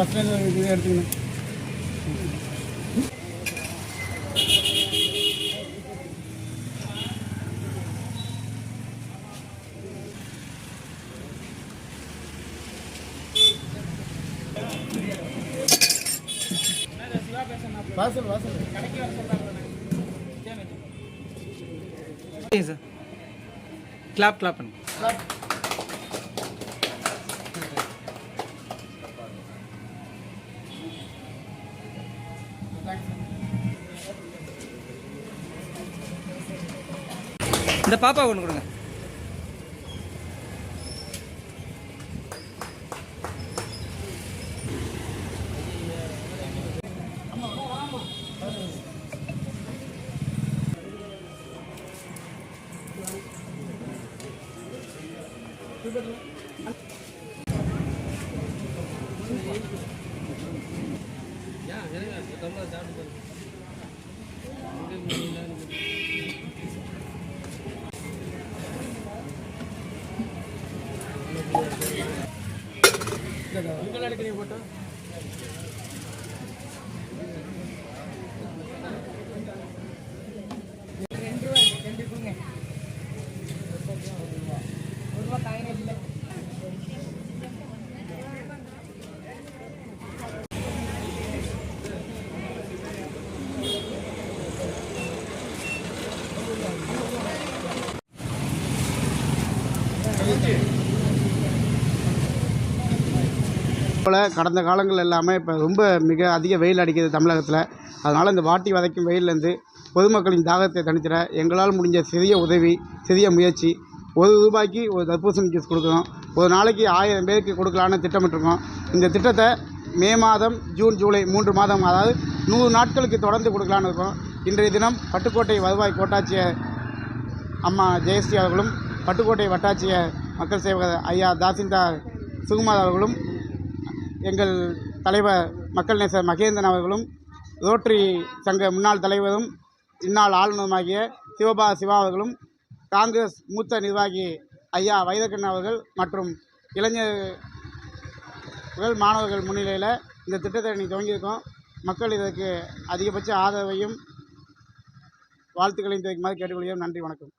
First இது எடுத்துக்கணும். வாசல் வாசல் கடைக்கு வர சொல்றாங்க. சார் கிளாப் கிளாப் பண்ணு. இந்த பாப்பா ஒன்று கொடுங்க. உங்கள் எடுக்கிறீங்க போட்டோ போல் கடந்த காலங்கள் எல்லாமே இப்போ ரொம்ப மிக அதிக வெயில் அடிக்குது தமிழகத்தில். அதனால் இந்த வாட்டி வதைக்கும் வெயிலேருந்து பொதுமக்களின் தாகத்தை தணித்திட எங்களால் முடிஞ்ச சிறிய உதவி, சிறிய முயற்சி, ₹1 ஒரு தர்பூசணி ஜூஸ் கொடுக்குறோம். ஒரு நாளைக்கு 1000 பேருக்கு கொடுக்கலான்னு திட்டமிட்டிருக்கோம். இந்த திட்டத்தை மே மாதம், ஜூன், ஜூலை 3 மாதம், அதாவது 100 நாட்களுக்கு தொடர்ந்து கொடுக்கலான்னு இருக்கோம். இன்றைய தினம் பட்டுக்கோட்டை வருவாய் கோட்டாட்சியர் அம்மா ஜெயஸ்ரீ அவர்களும், பட்டுக்கோட்டை வட்டாட்சியர் மக்கள் சேவகர் ஐயா தாசில்தார் சுகுமார் அவர்களும், எங்கள் தலைவர் மக்கள் நேசர் மகேந்திரன் அவர்களும், ரோட்டரி சங்க முன்னாள் தலைவரும் இந்நாள் ஆளுநருமாகிய சிவா அவர்களும், காங்கிரஸ் மூத்த நிர்வாகி ஐயா வைரக்கண்ணன் அவர்கள் மற்றும் இளைஞர்கள், மாணவர்கள் முன்னிலையில் இந்த திட்டத்தை இன்றைக்கி துவங்கியிருக்கோம். மக்கள் இதற்கு அதிகபட்ச ஆதரவையும் வாழ்த்துக்களையும் தெரிவிக்குமாறு கேட்டுக்கொள்கிறோம். நன்றி, வணக்கம்.